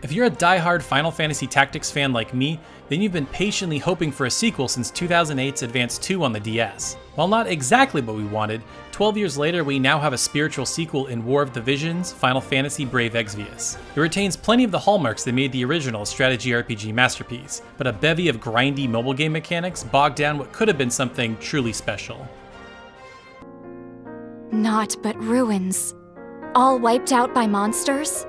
If you're a die-hard Final Fantasy Tactics fan like me, then you've been patiently hoping for a sequel since 2008's Advance 2 on the DS. While not exactly what we wanted, 12 years later we now have a spiritual sequel in War of the Visions, Final Fantasy Brave Exvius. It retains plenty of the hallmarks that made the original a strategy RPG masterpiece, but a bevy of grindy mobile game mechanics bogged down what could have been something truly special. Naught but ruins. All wiped out by monsters?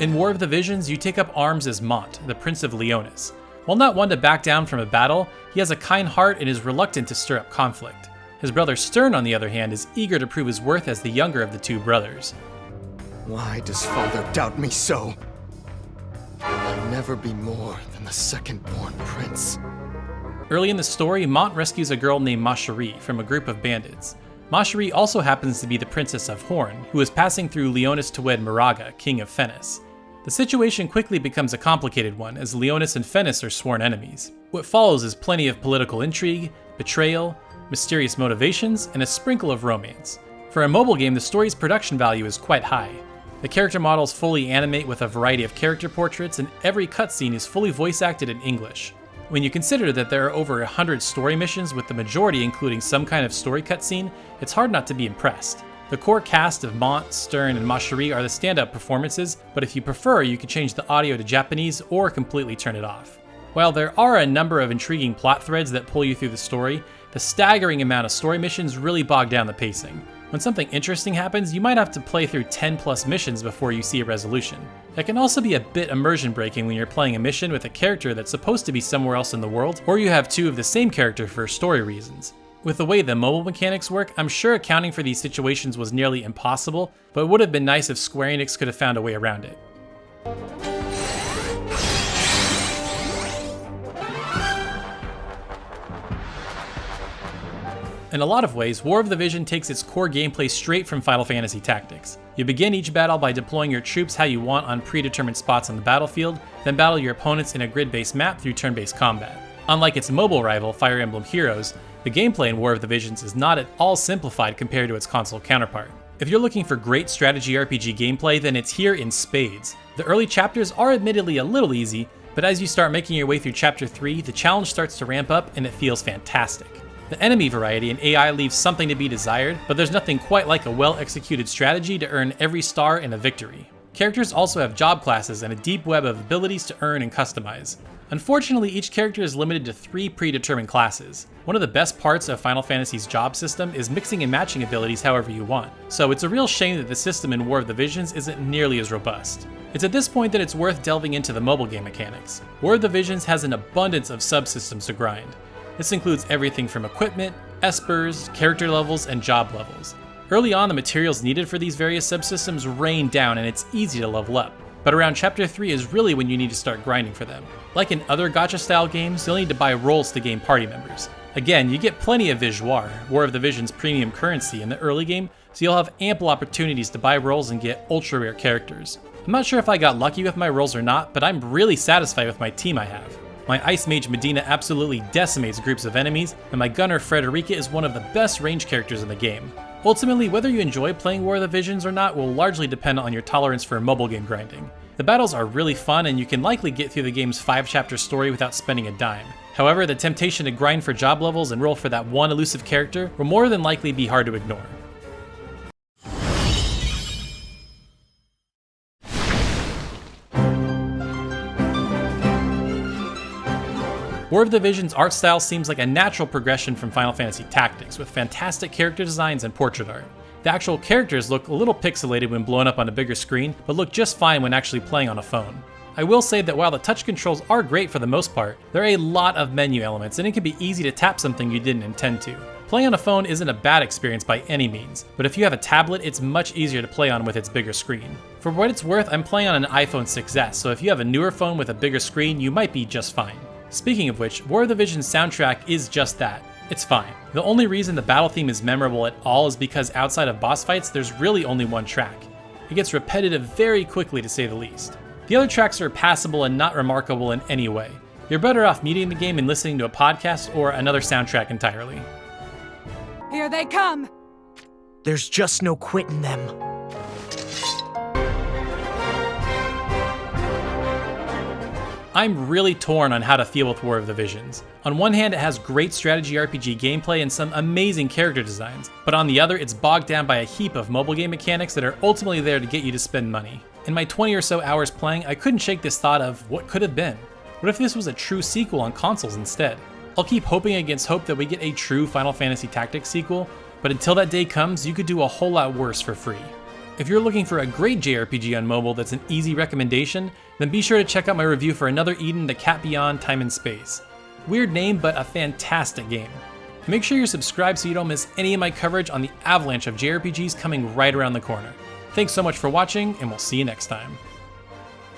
In War of the Visions, you take up arms as Mont, the Prince of Leonis. While not one to back down from a battle, he has a kind heart and is reluctant to stir up conflict. His brother Stern, on the other hand, is eager to prove his worth as the younger of the two brothers. Why does father doubt me so? I'll never be more than the second-born prince. Early in the story, Mont rescues a girl named Macherie from a group of bandits. Macherie also happens to be the Princess of Horn, who is passing through Leonis to wed Moraga, King of Fennis. The situation quickly becomes a complicated one, as Leonis and Fennis are sworn enemies. What follows is plenty of political intrigue, betrayal, mysterious motivations, and a sprinkle of romance. For a mobile game, the story's production value is quite high. The character models fully animate with a variety of character portraits, and every cutscene is fully voice acted in English. When you consider that there are over 100 story missions, with the majority including some kind of story cutscene, it's hard not to be impressed. The core cast of Mont, Stern, and Macherie are the standout performances, but if you prefer, you can change the audio to Japanese or completely turn it off. While there are a number of intriguing plot threads that pull you through the story, the staggering amount of story missions really bog down the pacing. When something interesting happens, you might have to play through 10 plus missions before you see a resolution. It can also be a bit immersion breaking when you're playing a mission with a character that's supposed to be somewhere else in the world, or you have two of the same character for story reasons. With the way the mobile mechanics work, I'm sure accounting for these situations was nearly impossible, but it would have been nice if Square Enix could have found a way around it. In a lot of ways, War of the Vision takes its core gameplay straight from Final Fantasy Tactics. You begin each battle by deploying your troops how you want on predetermined spots on the battlefield, then battle your opponents in a grid-based map through turn-based combat. Unlike its mobile rival, Fire Emblem Heroes, the gameplay in War of the Visions is not at all simplified compared to its console counterpart. If you're looking for great strategy RPG gameplay, then it's here in spades. The early chapters are admittedly a little easy, but as you start making your way through Chapter 3, the challenge starts to ramp up and it feels fantastic. The enemy variety and AI leaves something to be desired, but there's nothing quite like a well-executed strategy to earn every star in a victory. Characters also have job classes and a deep web of abilities to earn and customize. Unfortunately, each character is limited to 3 predetermined classes. One of the best parts of Final Fantasy's job system is mixing and matching abilities however you want, so it's a real shame that the system in War of the Visions isn't nearly as robust. It's at this point that it's worth delving into the mobile game mechanics. War of the Visions has an abundance of subsystems to grind. This includes everything from equipment, espers, character levels, and job levels. Early on, the materials needed for these various subsystems rain down and it's easy to level up, but around Chapter 3 is really when you need to start grinding for them. Like in other gacha-style games, you'll need to buy rolls to gain party members. Again, you get plenty of Visoire, War of the Vision's premium currency, in the early game, so you'll have ample opportunities to buy rolls and get ultra-rare characters. I'm not sure if I got lucky with my rolls or not, but I'm really satisfied with my team I have. My Ice Mage Medina absolutely decimates groups of enemies, and my Gunner Frederica is one of the best range characters in the game. Ultimately, whether you enjoy playing War of the Visions or not will largely depend on your tolerance for mobile game grinding. The battles are really fun, and you can likely get through the game's 5-chapter story without spending a dime. However, the temptation to grind for job levels and roll for that one elusive character will more than likely be hard to ignore. War of the Vision's art style seems like a natural progression from Final Fantasy Tactics, with fantastic character designs and portrait art. The actual characters look a little pixelated when blown up on a bigger screen, but look just fine when actually playing on a phone. I will say that while the touch controls are great for the most part, there are a lot of menu elements and it can be easy to tap something you didn't intend to. Playing on a phone isn't a bad experience by any means, but if you have a tablet, it's much easier to play on with its bigger screen. For what it's worth, I'm playing on an iPhone 6s, so if you have a newer phone with a bigger screen, you might be just fine. Speaking of which, War of the Vision's soundtrack is just that. It's fine. The only reason the battle theme is memorable at all is because outside of boss fights, there's really only one track. It gets repetitive very quickly, to say the least. The other tracks are passable and not remarkable in any way. You're better off muting the game and listening to a podcast or another soundtrack entirely. Here they come! There's just no quitting them. I'm really torn on how to feel with War of the Visions. On one hand, it has great strategy RPG gameplay and some amazing character designs, but on the other, it's bogged down by a heap of mobile game mechanics that are ultimately there to get you to spend money. In my 20 or so hours playing, I couldn't shake this thought of what could have been. What if this was a true sequel on consoles instead? I'll keep hoping against hope that we get a true Final Fantasy Tactics sequel, but until that day comes, you could do a whole lot worse for free. If you're looking for a great JRPG on mobile that's an easy recommendation, then be sure to check out my review for Another Eden: The Cat Beyond Time and Space. Weird name, but a fantastic game. Make sure you're subscribed so you don't miss any of my coverage on the avalanche of JRPGs coming right around the corner. Thanks so much for watching, and we'll see you next time.